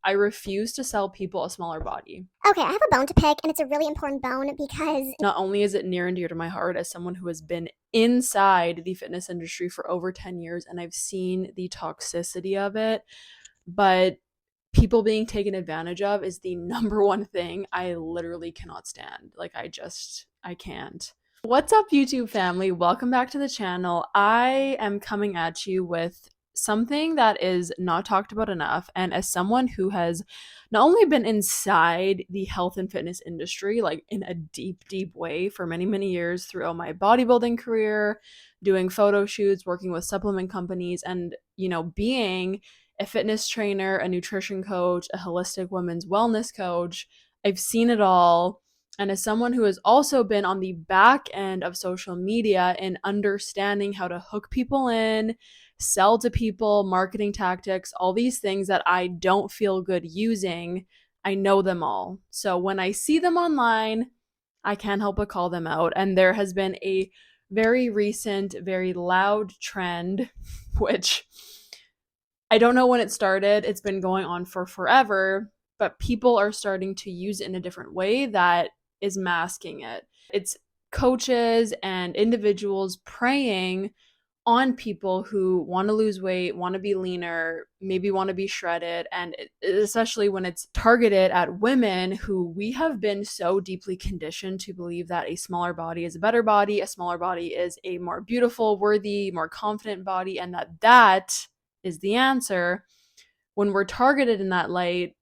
I refuse to sell people a smaller body. Okay, I have a bone to pick, and it's a really important bone because Not only is it near and dear to my heart as someone who has been inside the fitness industry for over 10 years and I've seen the toxicity of it, but people being taken advantage of is the number one thing I literally cannot stand. Like, I can't. What's up, YouTube family? Welcome back to the channel. I am coming at you with something that is not talked about enough. And as someone who has not only been inside the health and fitness industry, like in a deep, deep way for many, many years throughout my bodybuilding career, doing photo shoots, working with supplement companies, and, being a fitness trainer, a nutrition coach, a holistic women's wellness coach. I've seen it all. And as someone who has also been on the back end of social media and understanding how to hook people in, sell to people, marketing tactics, all these things that I don't feel good using, I know them all. So when I see them online, I can't help but call them out. And there has been a very recent, very loud trend, which I don't know when it started. It's been going on for forever, but people are starting to use it in a different way that is masking it. It's coaches and individuals preying on people who want to lose weight, want to be leaner, maybe want to be shredded, and especially when it's targeted at women who we have been so deeply conditioned to believe that a smaller body is a better body, a smaller body is a more beautiful, worthy, more confident body, and that is the answer. When we're targeted in that light,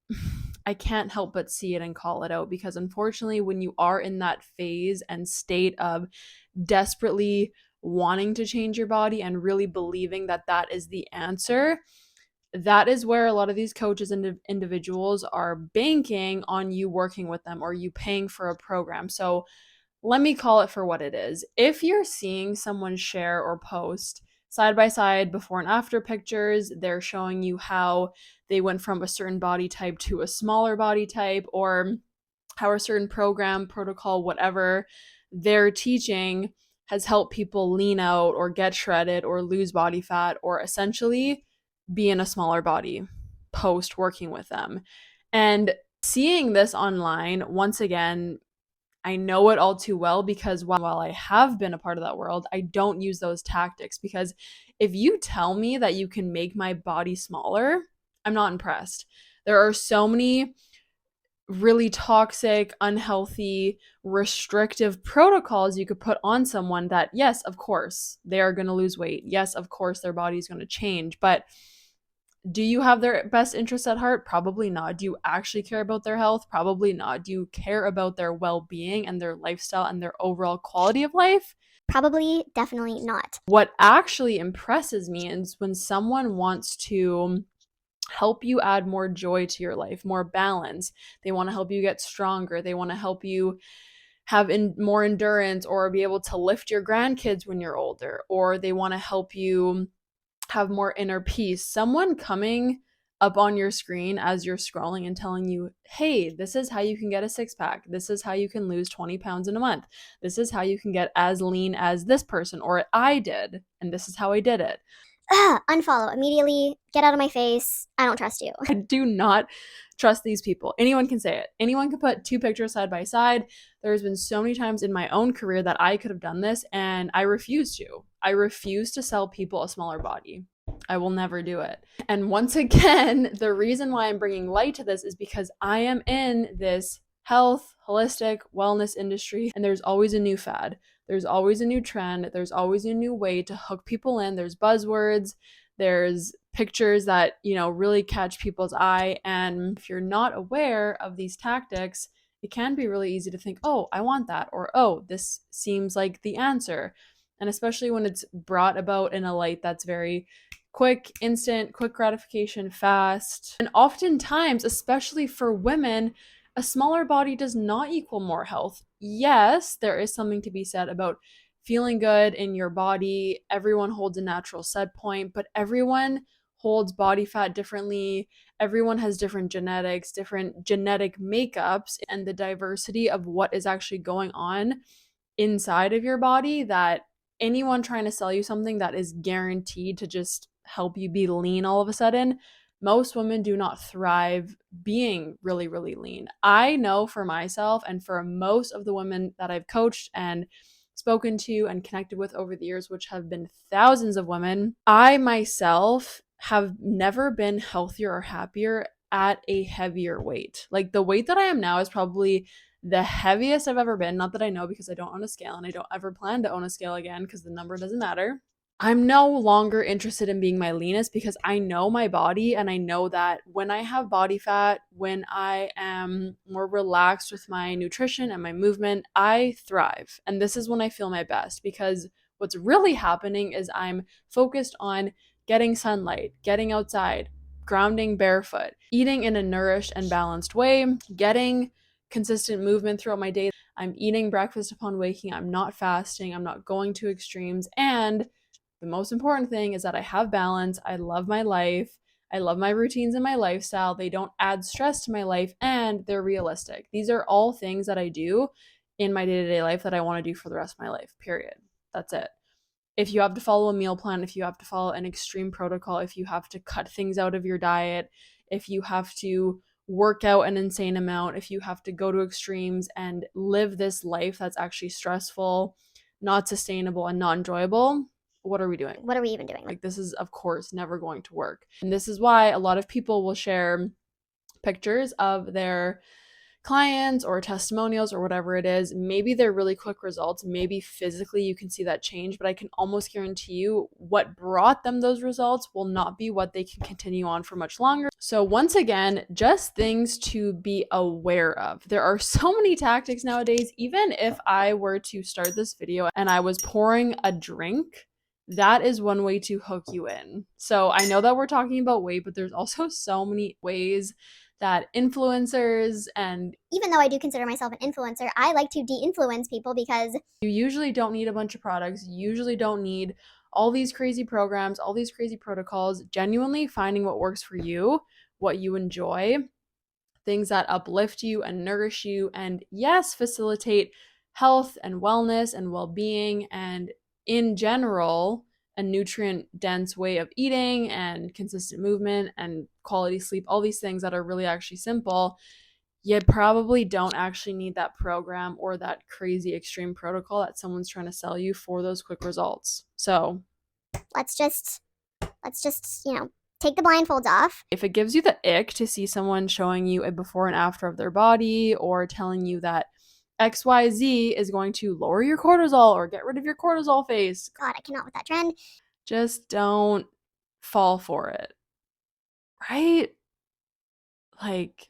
I can't help but see it and call it out, because unfortunately, when you are in that phase and state of desperately wanting to change your body and really believing that that is the answer, that is where a lot of these coaches and individuals are banking on you working with them or you paying for a program. So let me call it for what it is. If you're seeing someone share or post side by side before and after pictures, they're showing you how they went from a certain body type to a smaller body type, or how a certain program, protocol, whatever they're teaching has helped people lean out or get shredded or lose body fat or essentially be in a smaller body post working with them. And seeing this online, once again, I know it all too well, because while I have been a part of that world, I don't use those tactics, because if you tell me that you can make my body smaller, I'm not impressed. There are so many really toxic, unhealthy, restrictive protocols you could put on someone that, yes, of course, they are going to lose weight. Yes, of course, their body is going to change. But do you have their best interests at heart? Probably not. Do you actually care about their health? Probably not. Do you care about their well-being and their lifestyle and their overall quality of life? probably, definitely not. What actually impresses me is when someone wants to help you add more joy to your life, more balance. They want to help you get stronger. They want to help you have more endurance or be able to lift your grandkids when you're older, or they want to help you have more inner peace. Someone coming up on your screen as you're scrolling and telling you, hey, this is how you can get a six pack. This is how you can lose 20 pounds in a month. This is how you can get as lean as this person or I did. And this is how I did it. Unfollow immediately. Get out of my face. I don't trust you. I do not trust these people. Anyone can say it. Anyone can put two pictures side by side. There's been so many times in my own career that I could have done this, and I refuse to. I refuse to sell people a smaller body. I will never do it. And once again, the reason why I'm bringing light to this is because I am in this health, holistic wellness industry, and there's always a new fad. There's always a new trend. There's always a new way to hook people in. There's buzzwords. There's pictures that, really catch people's eye. And if you're not aware of these tactics, it can be really easy to think, oh, I want that, or oh, this seems like the answer. And especially when it's brought about in a light that's very quick, instant, quick gratification, fast. And oftentimes, especially for women, a smaller body does not equal more health. Yes, there is something to be said about feeling good in your body. Everyone holds a natural set point, but everyone holds body fat differently. Everyone has different genetics, different genetic makeups, and the diversity of what is actually going on inside of your body, that anyone trying to sell you something that is guaranteed to just help you be lean all of a sudden Most women do not thrive being really, really lean. I know for myself and for most of the women that I've coached and spoken to and connected with over the years, which have been thousands of women, I myself have never been healthier or happier at a heavier weight. Like the weight that I am now is probably the heaviest I've ever been. Not that I know because I don't own a scale and I don't ever plan to own a scale again because the number doesn't matter. I'm no longer interested in being my leanest because I know my body and I know that when I have body fat, when I am more relaxed with my nutrition and my movement, I thrive. And this is when I feel my best because what's really happening is I'm focused on getting sunlight, getting outside, grounding barefoot, eating in a nourished and balanced way, getting consistent movement throughout my day. I'm eating breakfast upon waking. I'm not fasting. I'm not going to extremes. And the most important thing is that I have balance. I love my life. I love my routines and my lifestyle. They don't add stress to my life and they're realistic. These are all things that I do in my day to day life that I want to do for the rest of my life, period. That's it. If you have to follow a meal plan, if you have to follow an extreme protocol, if you have to cut things out of your diet, if you have to work out an insane amount, if you have to go to extremes and live this life that's actually stressful, not sustainable, and not enjoyable, what are we doing? What are we even doing? Like, this is, of course, never going to work. And this is why a lot of people will share pictures of their clients or testimonials or whatever it is. Maybe they're really quick results. Maybe physically you can see that change, but I can almost guarantee you what brought them those results will not be what they can continue on for much longer. So once again, just things to be aware of. There are so many tactics nowadays. Even if I were to start this video and I was pouring a drink, that is one way to hook you in. So I know that we're talking about weight, but there's also so many ways that influencers, and Even though I do consider myself an influencer, I like to de-influence people because you usually don't need a bunch of products. You usually don't need all these crazy programs, all these crazy protocols. Genuinely finding what works for you, what you enjoy, things that uplift you and nourish you, and yes, facilitate health and wellness and well being, and in general, a nutrient dense way of eating and consistent movement and quality sleep, all these things that are really actually simple. You probably don't actually need that program or that crazy extreme protocol that someone's trying to sell you for those quick results. So let's just take the blindfolds off. if it gives you the ick to see someone showing you a before and after of their body or telling you that XYZ is going to lower your cortisol or get rid of your cortisol face, God, I cannot with that trend. just don't fall for it. Right? Like,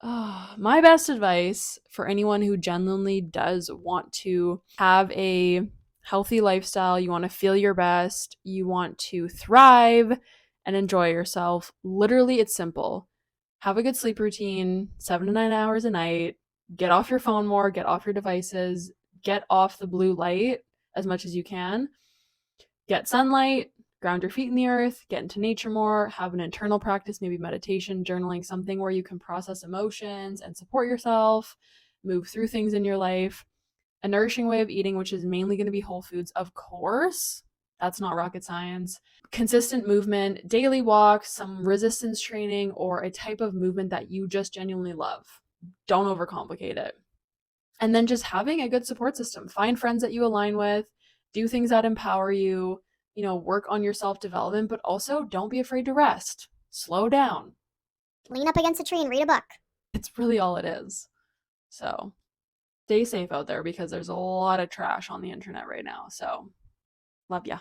my best advice for anyone who genuinely does want to have a healthy lifestyle, you want to feel your best, you want to thrive and enjoy yourself, literally, it's simple. Have a good sleep routine, 7 to 9 hours a night, get off your phone more, get off your devices, get off the blue light as much as you can, get sunlight, ground your feet in the earth, get into nature more, have an internal practice, maybe meditation, journaling, something where you can process emotions and support yourself, move through things in your life, a nourishing way of eating, which is mainly going to be whole foods, of course. That's not rocket science. Consistent movement, daily walks, some resistance training, or a type of movement that you just genuinely love. Don't overcomplicate it. And then just having a good support system. Find friends that you align with, do things that empower you, work on your self development, but also don't be afraid to rest. Slow down. Lean up against a tree and read a book. It's really all it is. So stay safe out there because there's a lot of trash on the internet right now. So love ya.